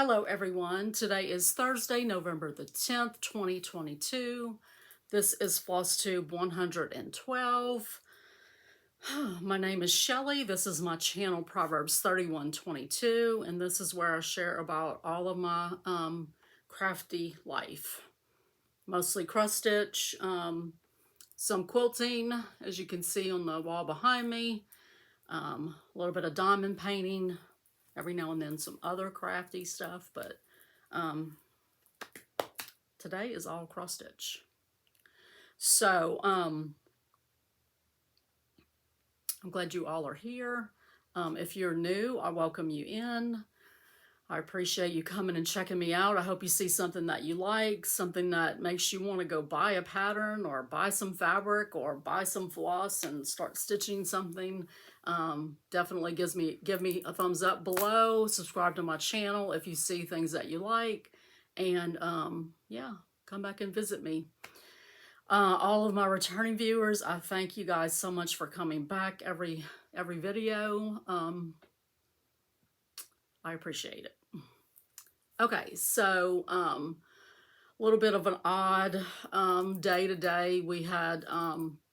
Hello everyone. Today is Thursday, November the 10th, 2022. This is FlossTube 112. My name is Shelly. This is my channel Proverbs 31:22, and this is where I share about all of my crafty life. Mostly cross stitch, some quilting, as you can see on the wall behind me, a little bit of diamond painting, every now and then some other crafty stuff, but today is all cross stitch. So I'm glad you all are here. If you're new, I welcome you in. I appreciate you coming and checking me out. I hope you see something that you like, something that makes you want to go buy a pattern or buy some fabric or buy some floss and start stitching something. Definitely give me a thumbs up below. Subscribe to my channel if you see things that you like. And yeah, come back and visit me. All of my returning viewers, I thank you guys so much for coming back every video. I appreciate it. Okay, so a little bit of an odd day today. We had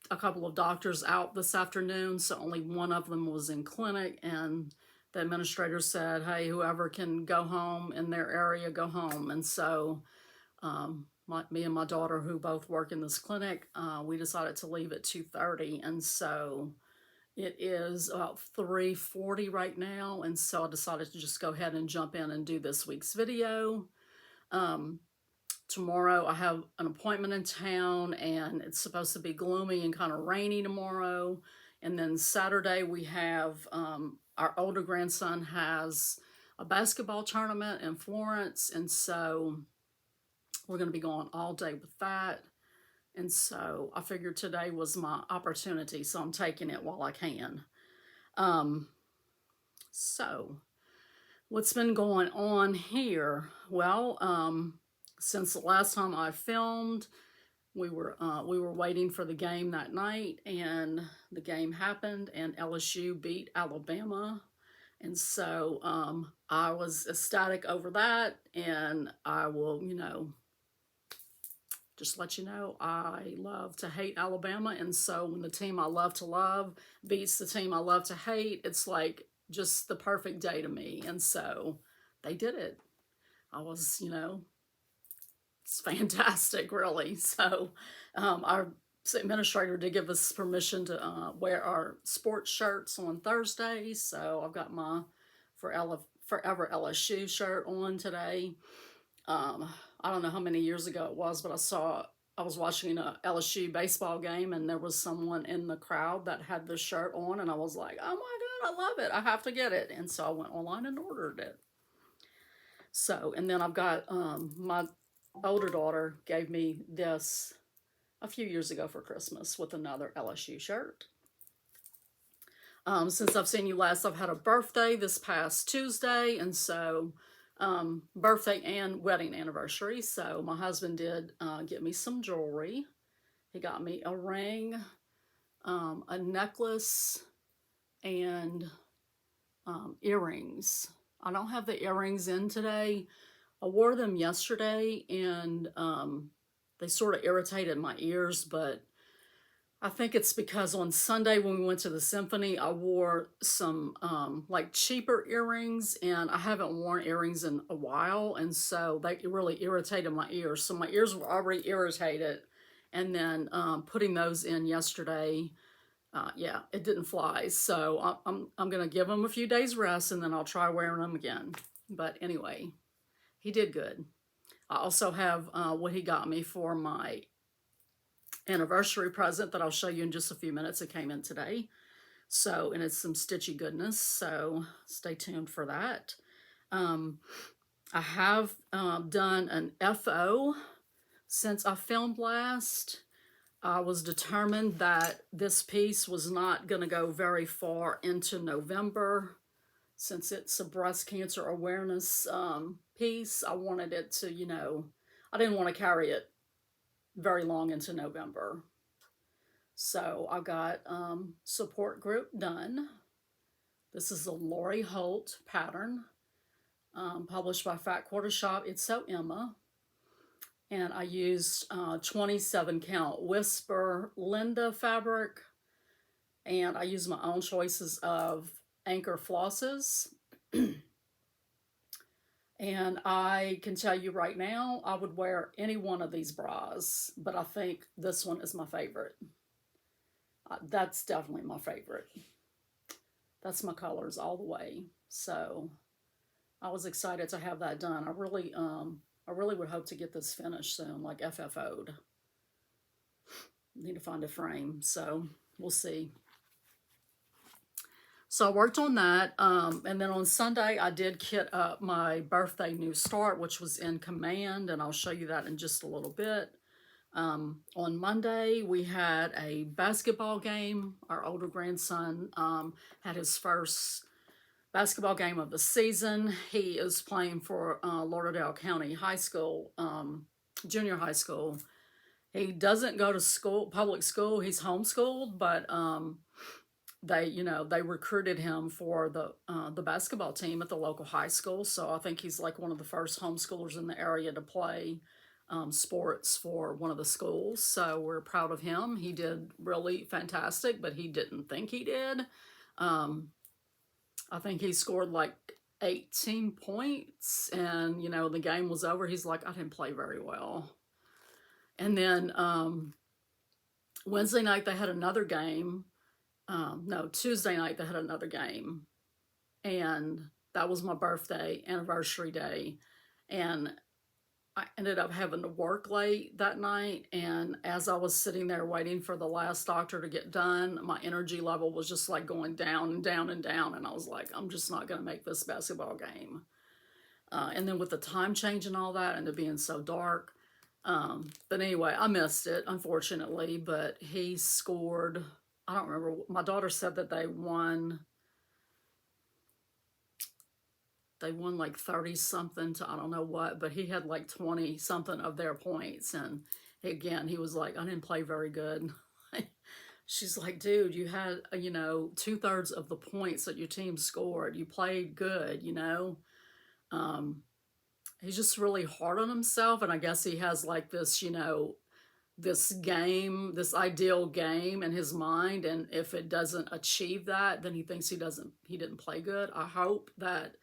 a couple of doctors out this afternoon, so only one of them was in clinic, and the administrator said, hey, whoever can go home in their area, go home. And so me and my daughter, who both work in this clinic, we decided to leave at 2:30, and so it is about 3:40 right now, and so I decided to just go ahead and jump in and do this week's video. Tomorrow I have an appointment in town, and it's supposed to be gloomy and kind of rainy tomorrow. And then Saturday we have, our older grandson has a basketball tournament in Florence, and so we're going to be going all day with that. And so I figured today was my opportunity, so I'm taking it while I can. So what's been going on here? Well, since the last time I filmed, we were waiting for the game that night, and the game happened, and LSU beat Alabama. And so I was ecstatic over that, and I will, just let you know, I love to hate Alabama, and so when the team I love to love beats the team I love to hate, it's like just the perfect day to me. And so they did it. I was, it's fantastic, really. So our administrator did give us permission to wear our sports shirts on Thursdays. So I've got my Forever LSU shirt on today. I don't know how many years ago it was, but I was watching a LSU baseball game, and there was someone in the crowd that had this shirt on, and I was like, oh my God, I love it. I have to get it. And so I went online and ordered it. So, and then I've got, my older daughter gave me this a few years ago for Christmas with another LSU shirt. Since I've seen you last, I've had a birthday this past Tuesday, and so birthday and wedding anniversary. So my husband did get me some jewelry. He got me a ring, a necklace, and earrings. I don't have the earrings in today. I wore them yesterday, and they sort of irritated my ears, but I think it's because on Sunday when we went to the symphony, I wore some like cheaper earrings, and I haven't worn earrings in a while, and so they really irritated my ears. So my ears were already irritated, and then putting those in yesterday, yeah, it didn't fly. So I'm gonna give them a few days rest, and then I'll try wearing them again. But anyway, he did good. I also have what he got me for my anniversary present that I'll show you in just a few minutes. It came in today. So, and it's some stitchy goodness, so stay tuned for that. I have done an FO since I filmed last. I was determined that this piece was not going to go very far into November. Since it's a breast cancer awareness piece, I wanted it to, I didn't want to carry it very long into November. So I got support group done. This is a Lori Holt pattern. published by Fat Quarter Shop. It's So Emma. And I used 27 count Whisper Linda fabric. And I used my own choices of Anchor flosses. And I can tell you right now, I would wear any one of these bras, but I think this one is my favorite. That's definitely my favorite. That's my colors all the way. So I was excited to have that done. I really would hope to get this finished soon, like FFO'd. Need to find a frame, so we'll see. So I worked on that, and then on Sunday I did kit up my birthday new start, which was in Command, and I'll show you that in just a little bit. On Monday we had a basketball game. Our older grandson had his first basketball game of the season. He is playing for Lauderdale County High School, junior high school. He doesn't go to school, public school. He's homeschooled, but they recruited him for the basketball team at the local high school. So I think he's like one of the first homeschoolers in the area to play sports for one of the schools. So we're proud of him. He did really fantastic, but he didn't think he did. I think he scored like 18 points, and the game was over. He's like, I didn't play very well. And then Wednesday night they had another game. No, Tuesday night they had another game, and that was my birthday anniversary day, and I ended up having to work late that night. And as I was sitting there waiting for the last doctor to get done, my energy level was just like going down and down and down, and I was like, I'm just not going to make this basketball game. And then with the time change and all that, and it being so dark, but anyway, I missed it, unfortunately. But he scored, I don't remember, my daughter said that they won like 30 something to I don't know what, but he had like 20 something of their points. And again, he was like, I didn't play very good. She's like, dude, you had 2/3 of the points that your team scored. You played good. He's just really hard on himself, and I guess he has like this this game, this ideal game in his mind, and if it doesn't achieve that, then he thinks he didn't play good. I hope that,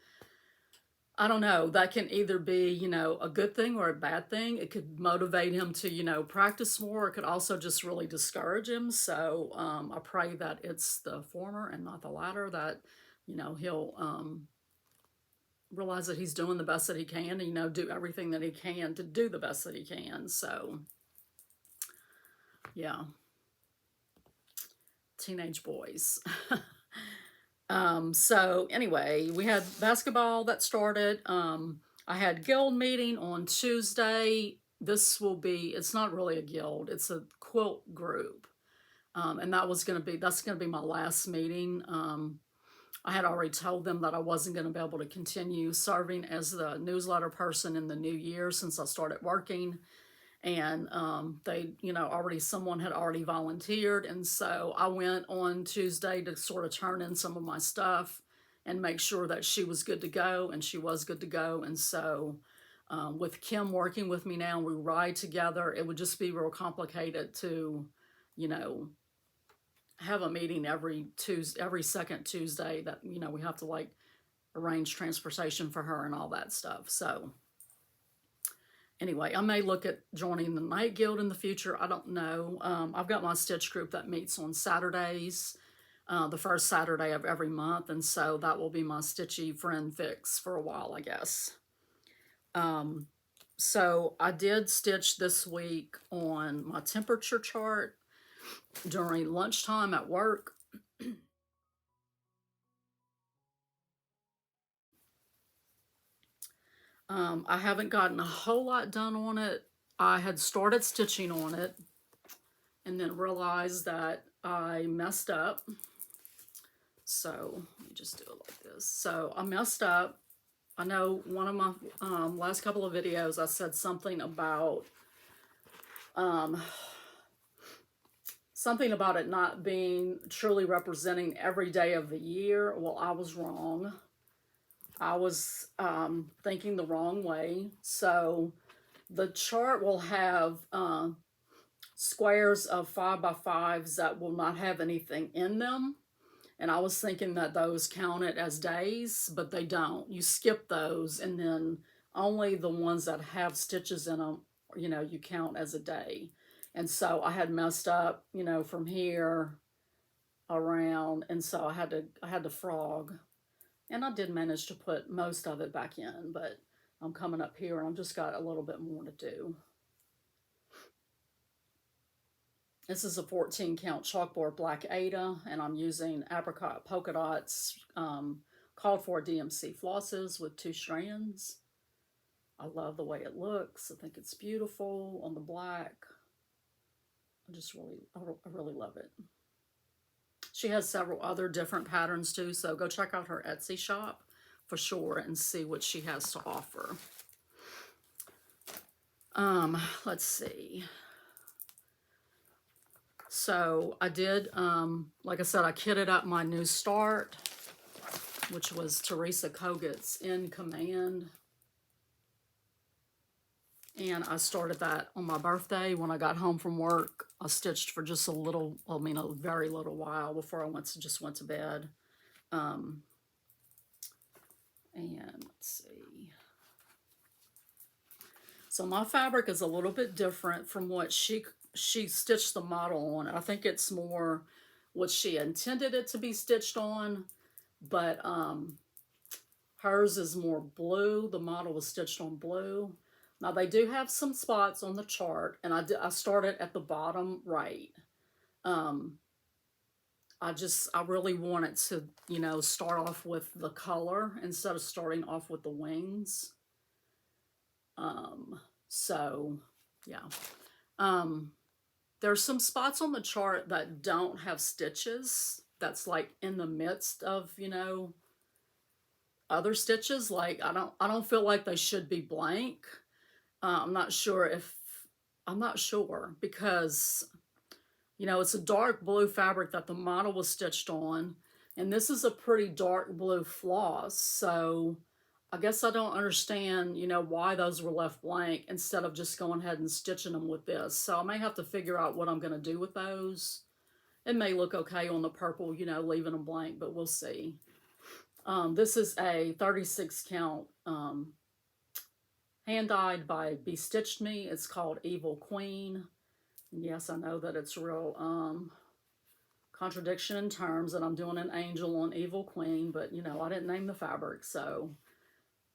I don't know, that can either be, a good thing or a bad thing. It could motivate him to, practice more. It could also just really discourage him. So I pray that it's the former and not the latter, that, he'll realize that he's doing the best that he can, and, do everything that he can to do the best that he can. So, yeah. Teenage boys. So anyway, we had basketball that started. I had guild meeting on Tuesday. It's not really a guild, it's a quilt group. And that's going to be my last meeting. I had already told them that I wasn't going to be able to continue serving as the newsletter person in the new year since I started working. And someone had already volunteered. And so I went on Tuesday to sort of turn in some of my stuff and make sure that she was good to go, and she was good to go. And so with Kim working with me now, we ride together. It would just be real complicated to, have a meeting every second Tuesday that, we have to like arrange transportation for her and all that stuff. So anyway, I may look at joining the Night Guild in the future. I don't know. I've got my stitch group that meets on Saturdays, the first Saturday of every month. And so that will be my stitchy friend fix for a while, I guess. So I did stitch this week on my temperature chart during lunchtime at work. I haven't gotten a whole lot done on it. I had started stitching on it and then realized that I messed up. So let me just do it like this. So I messed up. I know one of my last couple of videos I said something about it not being truly representing every day of the year. Well, I was wrong. I was thinking the wrong way. So the chart will have squares of 5 by 5s that will not have anything in them. And I was thinking that those counted as days, but they don't. You skip those, and then only the ones that have stitches in them, you count as a day. And so I had messed up, from here around, and so I had to frog, and I did manage to put most of it back in, but I'm coming up here and I've just got a little bit more to do. This is a 14 count chalkboard black Ada, and I'm using apricot polka dots, called for DMC flosses with 2 strands. I love the way it looks. I think it's beautiful on the black. I really love it. She has several other different patterns too, so go check out her Etsy shop for sure and see what she has to offer. Let's see. So I did, like I said, I kitted up my new start, which was Teresa Kogut's In Command. And I started that on my birthday when I got home from work. I stitched for just a very little while before I just went to bed. And let's see. So my fabric is a little bit different from what she stitched the model on. I think it's more what she intended it to be stitched on, but hers is more blue. The model was stitched on blue. Now they do have some spots on the chart, and I started at the bottom right. I really wanted to, start off with the color instead of starting off with the wings. So yeah. There's some spots on the chart that don't have stitches. That's like in the midst of, other stitches. Like I don't feel like they should be blank. I'm not sure because, it's a dark blue fabric that the model was stitched on, and this is a pretty dark blue floss. So I guess I don't understand, why those were left blank instead of just going ahead and stitching them with this. So I may have to figure out what I'm going to do with those. It may look okay on the purple, leaving them blank, but we'll see. This is a 36 count hand-dyed by Bestitched Me. It's called Evil Queen. And yes, I know that it's real contradiction in terms that I'm doing an angel on Evil Queen, but I didn't name the fabric, so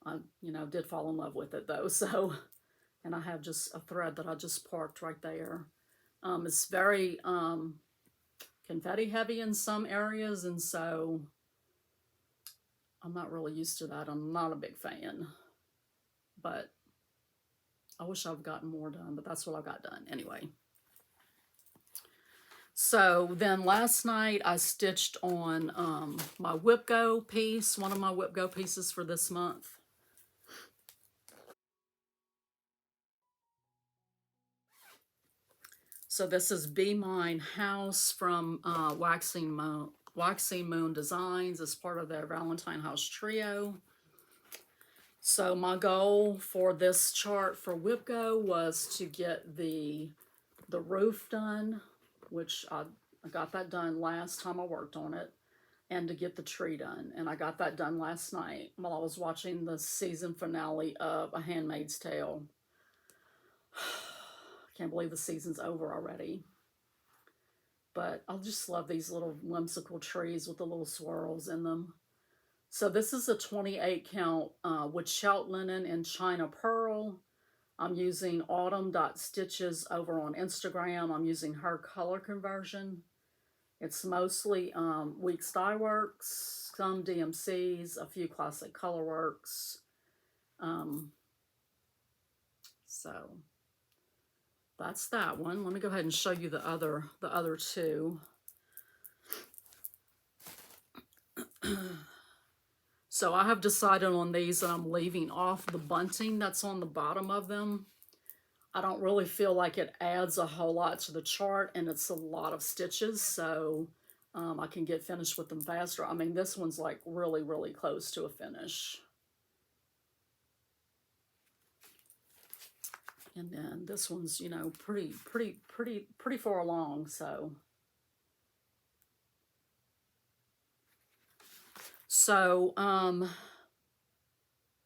I did fall in love with it though. So, and I have just a thread that I just parked right there. It's very confetti heavy in some areas, and so I'm not really used to that. I'm not a big fan, but I wish I've gotten more done, but that's what I got done anyway. So then last night I stitched on my Whip Go piece, one of my Whip Go pieces for this month. So this is Be Mine House from Waxing Moon Designs as part of their Valentine House Trio. So my goal for this chart for Whip Go was to get the roof done, which I got that done last time I worked on it, and to get the tree done. And I got that done last night while I was watching the season finale of A Handmaid's Tale. Can't believe the season's over already. But I just love these little whimsical trees with the little swirls in them. So this is a 28 count with Shout Linen and China Pearl. I'm using autumn.stitches over on Instagram. I'm using her color conversion. It's mostly Weeks Dye Works, some DMCs, a few Classic Colorworks. So that's that one. Let me go ahead and show you the other two. So I have decided on these that I'm leaving off the bunting that's on the bottom of them. I don't really feel like it adds a whole lot to the chart, and it's a lot of stitches, so I can get finished with them faster. I mean, this one's like really, really close to a finish. And then this one's, you know, pretty far along, so. So,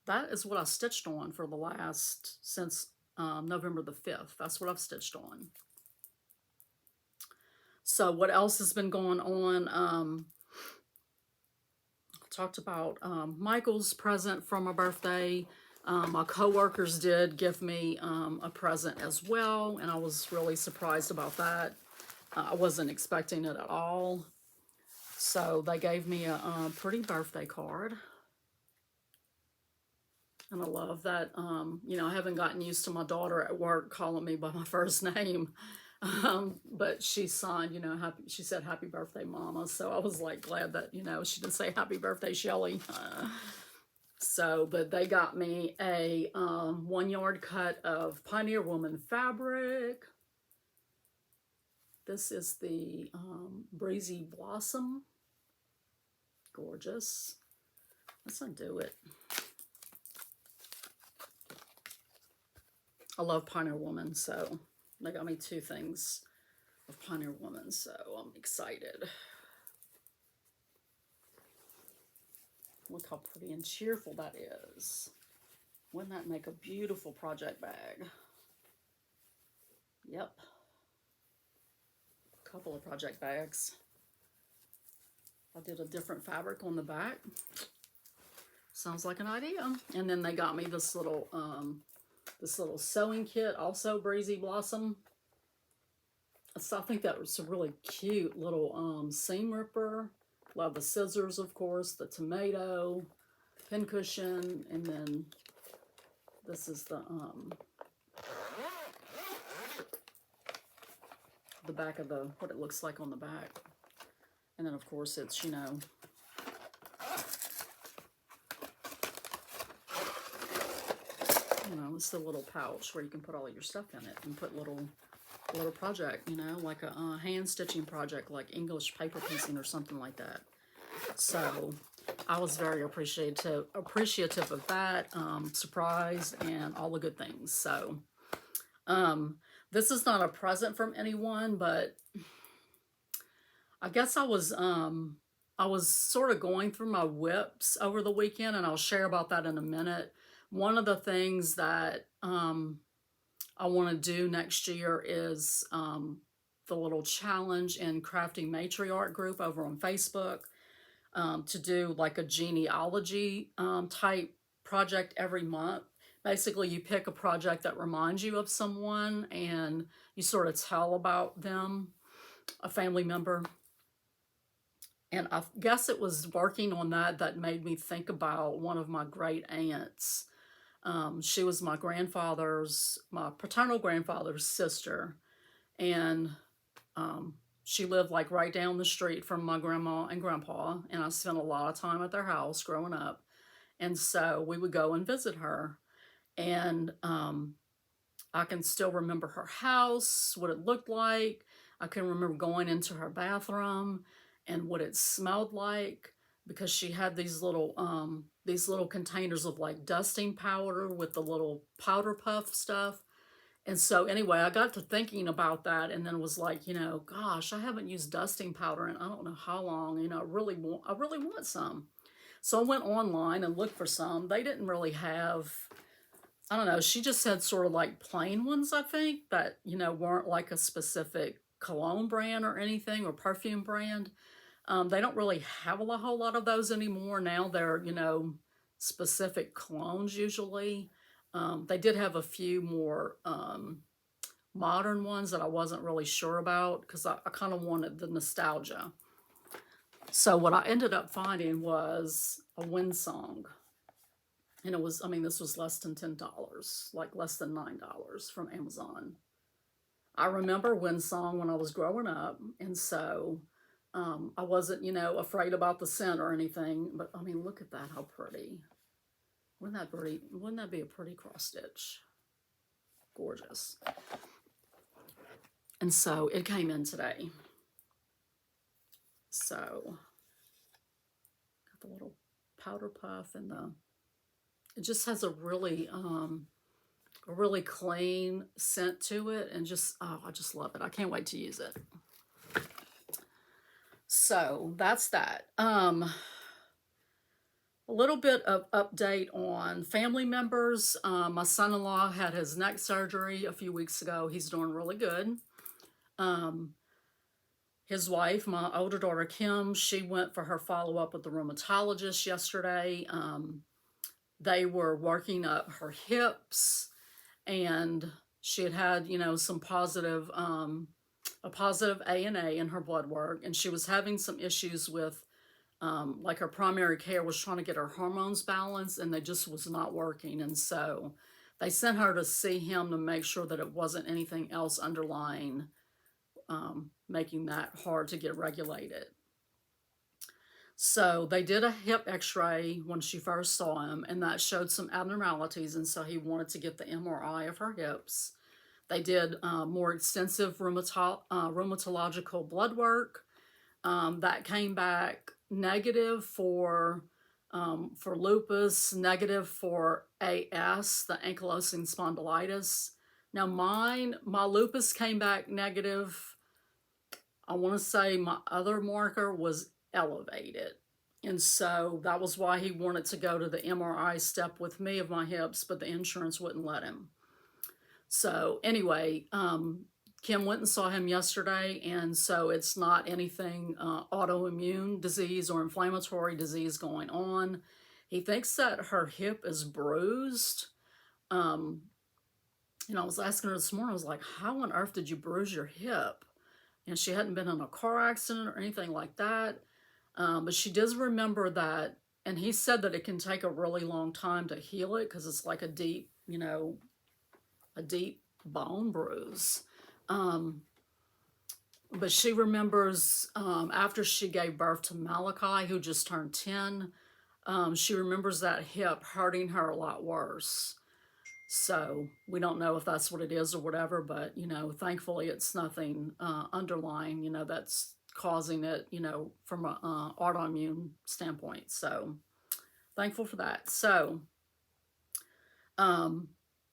that is what I stitched on for the last, since November the 5th. That's what I've stitched on. So what else has been going on? I talked about Michael's present for my birthday. My coworkers did give me a present as well, and I was really surprised about that. I wasn't expecting it at all. So they gave me a pretty birthday card. And I love that, you know, I haven't gotten used to my daughter at work calling me by my first name. But she signed, you know, she said, "Happy birthday, Mama." So I was like glad that, you know, she didn't say "Happy birthday, Shelly." So, but they got me a 1-yard cut of Pioneer Woman fabric. This is the Breezy Blossom. Gorgeous. Let's undo it. I love Pioneer Woman, so they got me 2 things of Pioneer Woman, so I'm excited. Look how pretty and cheerful that is. Wouldn't that make a beautiful project bag? Yep. A couple of project bags. I did a different fabric on the back. Sounds like an idea. And then they got me this little sewing kit, also Breezy Blossom. So I think that was a really cute little seam ripper. Love the scissors, of course, the tomato, pincushion, and then this is the back of what it looks like on the back. And then, of course, it's, you know, it's the little pouch where you can put all of your stuff in it and put little project, you know, like a hand stitching project, like English paper piecing or something like that. So I was very appreciative of that, surprised, and all the good things. So this is not a present from anyone, but I guess I was sort of going through my whips over the weekend, and I'll share about that in a minute. One of the things that I want to do next year is the little challenge in Crafting Matriarch group over on Facebook, to do like a genealogy type project every month. Basically, you pick a project that reminds you of someone and you sort of tell about them, a family member. And I guess it was working on that made me think about one of my great aunts. She was my paternal grandfather's sister. And she lived like right down the street from my grandma and grandpa. And I spent a lot of time at their house growing up. And so we would go and visit her. And I can still remember her house, what it looked like. I can remember going into her bathroom and what it smelled like, because she had these little containers of like dusting powder with the little powder puff stuff. And so anyway, I got to thinking about that, and then was like, you know, gosh, I haven't used dusting powder in I don't know how long. You know, I really want some. So I went online and looked for some. They didn't really have, I don't know, she just had sort of like plain ones, I think, that, you know, weren't like a specific cologne brand or anything, or perfume brand. They don't really have a whole lot of those anymore. Now they're, you know, specific colognes usually. They did have a few more modern ones that I wasn't really sure about, because I kind of wanted the nostalgia. So what I ended up finding was a Windsong. And it was, I mean, this was less than $10, like less than $9 from Amazon. I remember Windsong when I was growing up, and so I wasn't, you know, afraid about the scent or anything. But I mean, look at that, how pretty. Wouldn't that be a pretty cross stitch? Gorgeous. And so it came in today. So got the little powder puff, and it just has a really a really clean scent to it, and just, oh, I just love it. I can't wait to use it. So that's that. A little bit of update on family members. My son-in-law had his neck surgery a few weeks ago. He's doing really good. His wife, my older daughter Kim, she went for her follow-up with the rheumatologist yesterday. They were working up her hips, and she had, you know, some positive, a positive ANA in her blood work, and she was having some issues with, like her primary care was trying to get her hormones balanced, and they just was not working. And so they sent her to see him to make sure that it wasn't anything else underlying, making that hard to get regulated. So they did a hip x-ray when she first saw him, and that showed some abnormalities, and so he wanted to get the MRI of her hips. They did more extensive rheumatological blood work. That came back negative for lupus, negative for AS, the ankylosing spondylitis. Now my lupus came back negative. I want to say my other marker was elevated. And so that was why he wanted to go to the MRI step with me of my hips, but the insurance wouldn't let him. So anyway, Kim went and saw him yesterday, and so it's not anything autoimmune disease or inflammatory disease going on. He thinks that her hip is bruised. You know, I was asking her this morning, I was like, how on earth did you bruise your hip? And she hadn't been in a car accident or anything like that. But she does remember that, and he said that it can take a really long time to heal it because it's like a deep, you know, a deep bone bruise. But she remembers after she gave birth to Malachi, who just turned 10, she remembers that hip hurting her a lot worse. So we don't know if that's what it is or whatever, but, you know, thankfully it's nothing underlying, you know, that's causing it, you know, from an autoimmune standpoint. So thankful for that. So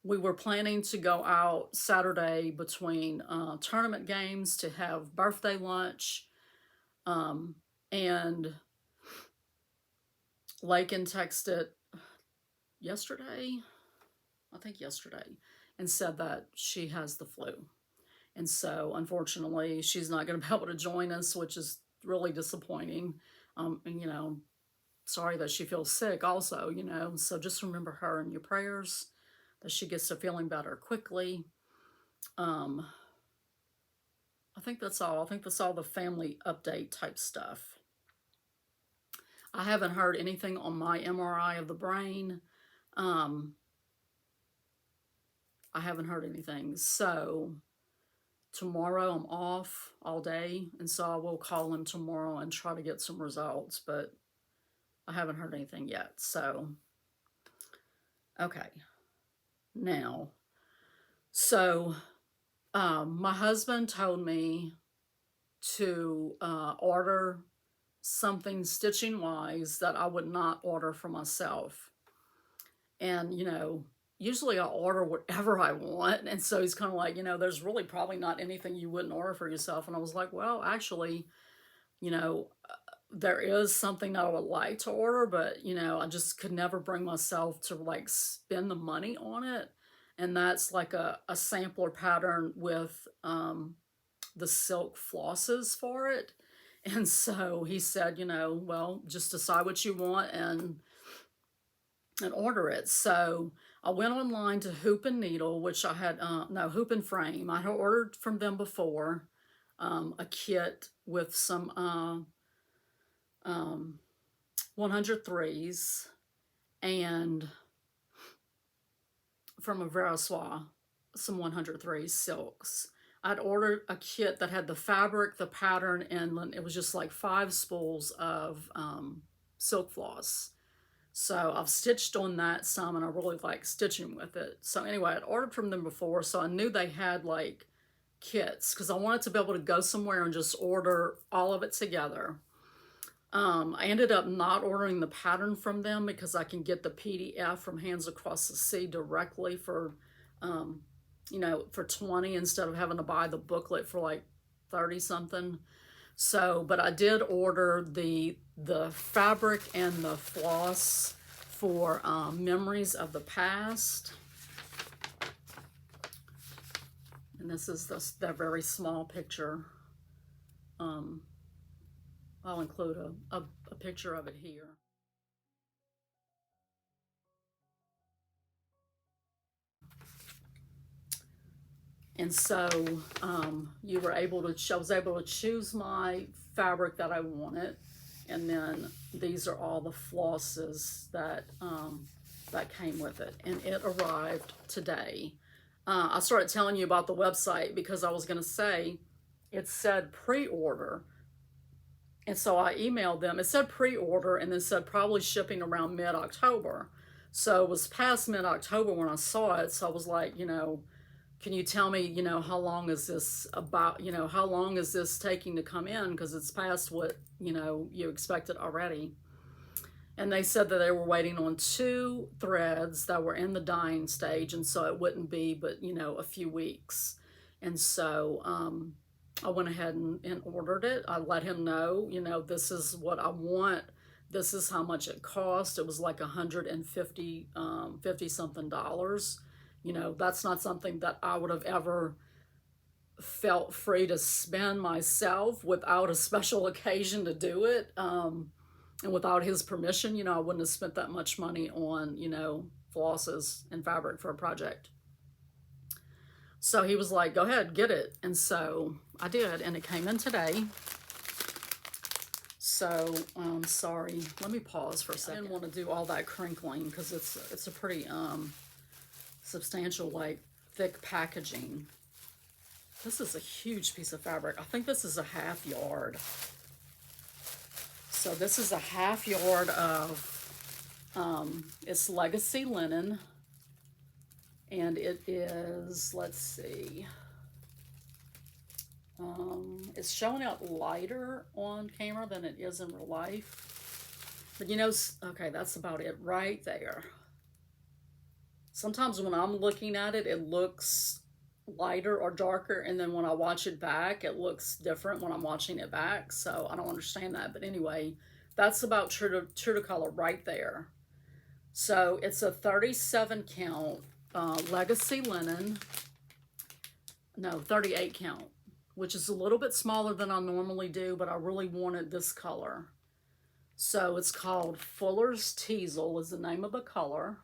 we were planning to go out Saturday between tournament games to have birthday lunch. And Lakin texted yesterday, I think yesterday, and said that she has the flu. And so, unfortunately, she's not going to be able to join us, which is really disappointing. And, you know, sorry that she feels sick also, you know. So just remember her in your prayers, that she gets to feeling better quickly. I think that's all. I think that's all the family update type stuff. I haven't heard anything on my MRI of the brain. I haven't heard anything. So tomorrow I'm off all day, and so I will call him tomorrow and try to get some results, but I haven't heard anything yet. So, okay. Now, so my husband told me to order something stitching wise that I would not order for myself. And, you know, usually I order whatever I want. And so he's kind of like, you know, there's really probably not anything you wouldn't order for yourself. And I was like, well, actually, you know, there is something that I would like to order, but, you know, I just could never bring myself to like spend the money on it. And that's like a sampler pattern with the silk flosses for it. And so he said, you know, well, just decide what you want and order it. So I went online to Hoop and Needle, which I had, no, Hoop and Frame. I had ordered from them before, a kit with some 103s and from a Verosois, some 103 silks. I'd ordered a kit that had the fabric, the pattern, and it was just like 5 spools of silk floss. So I've stitched on that some, and I really like stitching with it. So anyway, I'd ordered from them before, so I knew they had like kits because I wanted to be able to go somewhere and just order all of it together. I ended up not ordering the pattern from them because I can get the PDF from Hands Across the Sea directly for you know, for 20 instead of having to buy the booklet for like 30 something. So, but I did order the fabric and the floss for Memories of the Past. And this is the very small picture. I'll include a picture of it here. And so you were able to, I was able to choose my fabric that I wanted. And then these are all the flosses that, that came with it. And it arrived today. I started telling you about the website because I was going to say it said pre-order. And so I emailed them. It said pre-order and then said probably shipping around mid-October. So it was past mid-October when I saw it. So I was like, you know, can you tell me, you know, how long is this about, you know, how long is this taking to come in? Because it's past what, you know, you expected already. And they said that they were waiting on 2 threads that were in the dyeing stage. And so it wouldn't be, but, you know, a few weeks. And so I went ahead and ordered it. I let him know, you know, this is what I want. This is how much it cost. It was like $150 something. You know, that's not something that I would have ever felt free to spend myself without a special occasion to do it. And without his permission, you know, I wouldn't have spent that much money on, you know, flosses and fabric for a project. So he was like, go ahead, get it. And so I did, and it came in today. So, sorry, let me pause for a second. I didn't want to do all that crinkling because it's a pretty substantial, like, thick packaging. This is a huge piece of fabric. I think this is a 1/2 yard. So this is a 1/2 yard of, it's legacy linen. And it is, let's see, it's showing out lighter on camera than it is in real life. But you know, okay, that's about it right there. Sometimes when I'm looking at it, it looks lighter or darker, and then when I watch it back, it looks different when I'm watching it back. So I don't understand that. But anyway, that's about true to color right there. So it's a 37 count. Legacy linen, no, 38 count, which is a little bit smaller than I normally do, but I really wanted this color. So it's called Fuller's Teasel is the name of the color,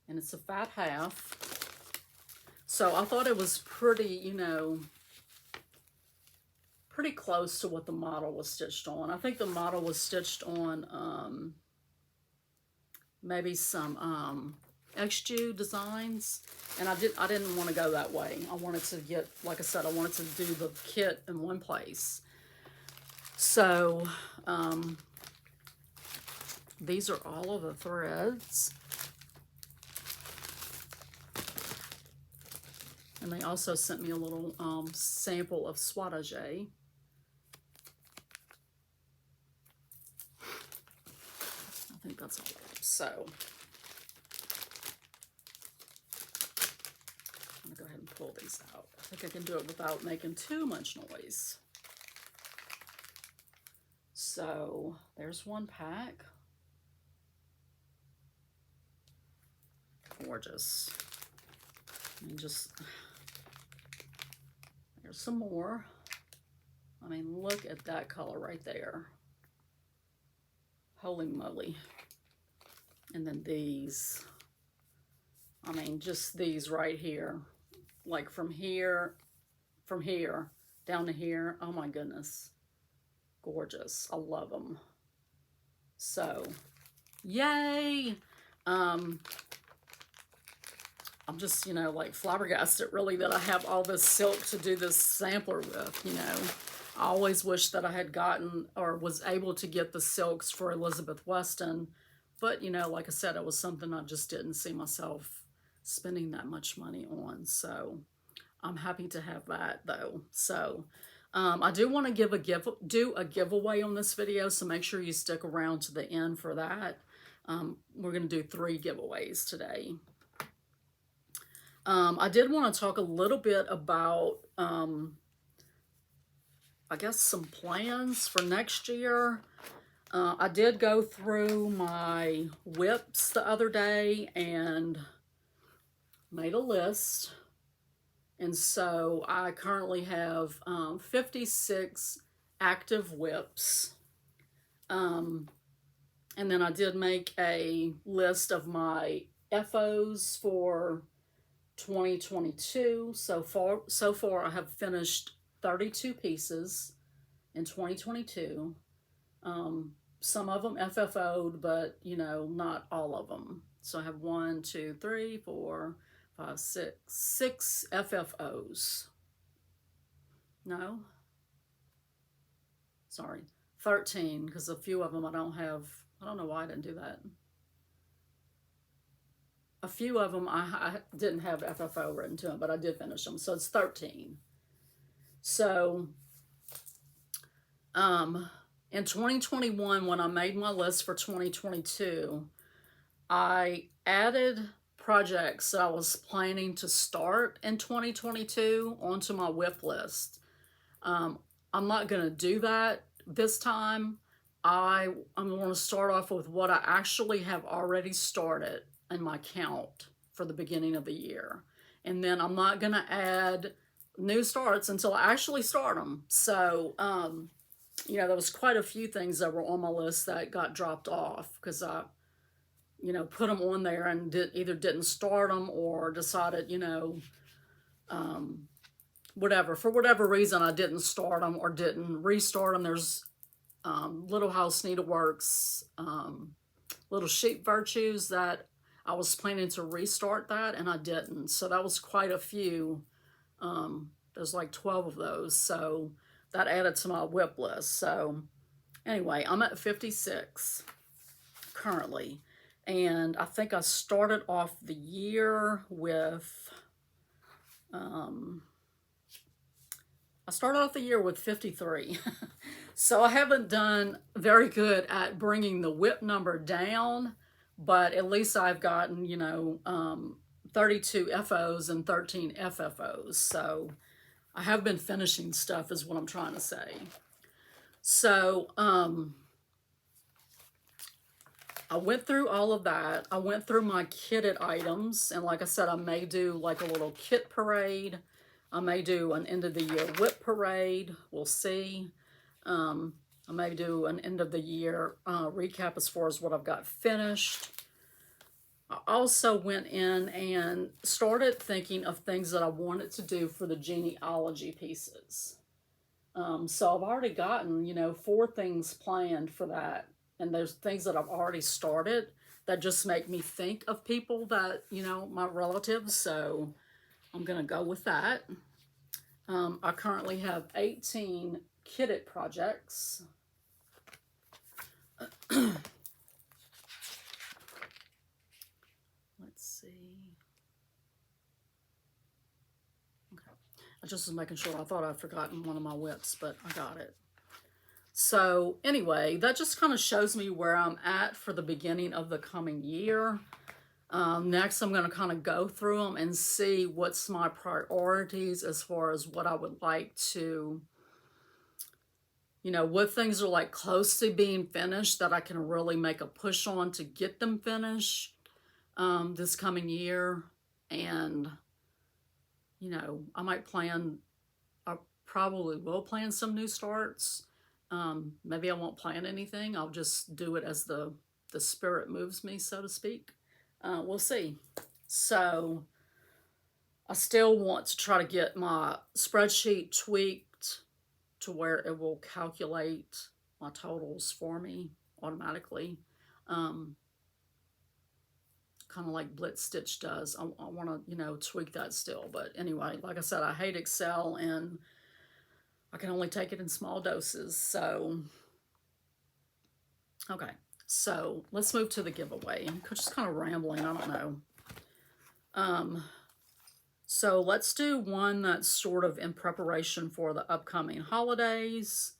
and it's a fat 1/2. So I thought it was pretty, you know, pretty close to what the model was stitched on. I think the model was stitched on maybe some XJU designs, and I didn't want to go that way. I wanted to get, like I said, I wanted to do the kit in one place. So these are all of the threads, and they also sent me a little sample of swattage. I think that's all. So I'm gonna go ahead and pull these out. I think I can do it without making too much noise. So there's one pack. Gorgeous. And just, there's some more. I mean, look at that color right there. Holy moly. And then these, I mean, just these right here, like from here down to here. Oh my goodness. Gorgeous. I love them. So, yay. I'm just, you know, like flabbergasted really that I have all this silk to do this sampler with, you know. I always wish that I had gotten or was able to get the silks for Elizabeth Weston. But, you know, like I said, it was something I just didn't see myself spending that much money on. So I'm happy to have that, though. So I do want to do a giveaway on this video, so make sure you stick around to the end for that. We're going to do 3 giveaways today. I did want to talk a little bit about, I guess, some plans for next year. I did go through my whips the other day and made a list. And so I currently have 56 active whips. And then I did make a list of my FOs for 2022. So far I have finished 32 pieces in 2022. Some of them FFO'd, but not all of them. So I have 1, 2, 3, 4, 5, 6 FFOs. No, sorry, 13, because a few of them I don't have. I don't know why I didn't do that. A few of them I didn't have FFO written to them, but I did finish them. So it's 13. So, in 2021, when I made my list for 2022, I added projects that I was planning to start in 2022 onto my whip list. I'm not going to do that this time. I'm going to start off with what I actually have already started in my count for the beginning of the year. And then I'm not going to add new starts until I actually start them. So, there was quite a few things that were on my list that got dropped off because I, put them on there and either didn't start them or decided, for whatever reason, I didn't start them or didn't restart them. There's Little House Needleworks, Little Sheep Virtues that I was planning to restart that and I didn't. So that was quite a few. There's like 12 of those. So that added to my whip list. So anyway, I'm at 56 currently. And I think I started off the year with, 53. So I haven't done very good at bringing the whip number down, but at least I've gotten, 32 FOs and 13 FFOs. So I have been finishing stuff is what I'm trying to say. So, I went through all of that. I went through my kitted items. And like I said, I may do like a little kit parade. I may do an end of the year whip parade. We'll see. I may do an end of the year recap as far as what I've got finished. I also went in and started thinking of things that I wanted to do for the genealogy pieces. So I've already gotten, 4 things planned for that. And there's things that I've already started that just make me think of people that, my relatives. So I'm going to go with that. I currently have 18 kitted projects. Let's see. Okay. I just was making sure. I thought I'd forgotten one of my whips, but I got it. So anyway, that just kind of shows me where I'm at for the beginning of the coming year. Next, I'm going to kind of go through them and see what's my priorities as far as what I would like to, what things are like close to being finished that I can really make a push on to get them finished this coming year. And, I probably will plan some new starts. Maybe I won't plan anything. I'll just do it as the spirit moves me, so to speak. We'll see. So I still want to try to get my spreadsheet tweaked to where it will calculate my totals for me automatically. Kind of like Blitz Stitch does. I want to, tweak that still. But anyway, like I said, I hate Excel and I can only take it in small doses. So, okay. So let's move to the giveaway. I'm just kind of rambling. I don't know. So let's do one that's sort of in preparation for the upcoming holidays.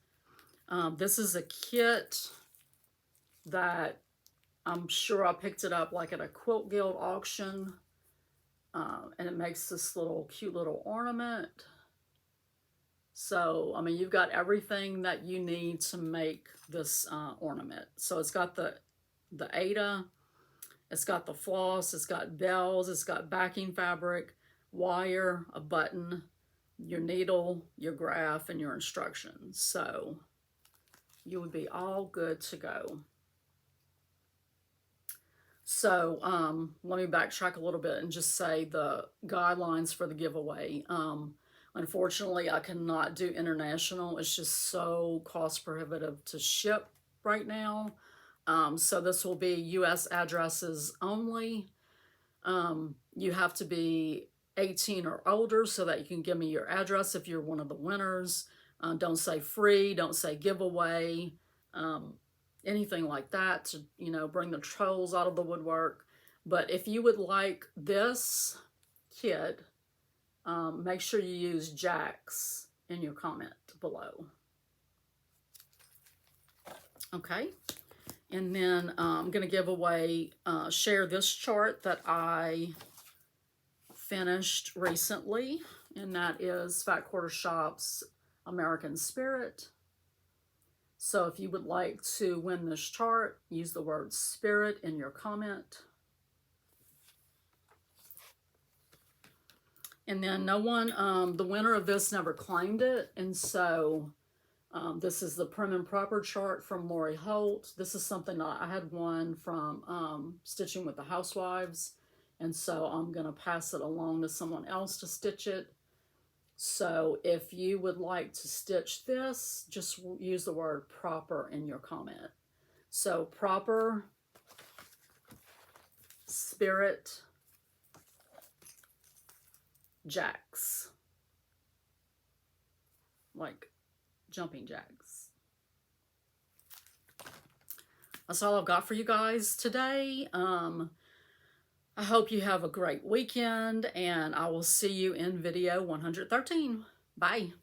This is a kit that I'm sure I picked it up like at a Quilt Guild auction. and it makes this little cute little ornament. So, I mean, you've got everything that you need to make this ornament. So it's got the Ada, it's got the floss, it's got bells, it's got backing fabric, wire, a button, your needle, your graph, and your instructions. So you would be all good to go. So let me backtrack a little bit and just say the guidelines for the giveaway. Unfortunately, I cannot do international. It's just so cost prohibitive to ship right now. So this will be U.S. addresses only. You have to be 18 or older so that you can give me your address if you're one of the winners. Don't say free, don't say giveaway, anything like that to, you know, bring the trolls out of the woodwork. But if you would like this kit, make sure you use Jax in your comment below. Okay. And then I'm going to give away, share this chart that I finished recently, and that is Fat Quarter Shop's American Spirit. So if you would like to win this chart, use the word spirit in your comment. And then no one, the winner of this never claimed it, and so this is the Prim and Proper chart from Lori Holt. This is something that I had won from Stitching with the Housewives, and so I'm going to pass it along to someone else to stitch it. So if you would like to stitch this, just use the word proper in your comment. So proper, spirit, jacks, like jumping jacks. That's all I've got for you guys today. I hope you have a great weekend, and I will see you in video 113. Bye.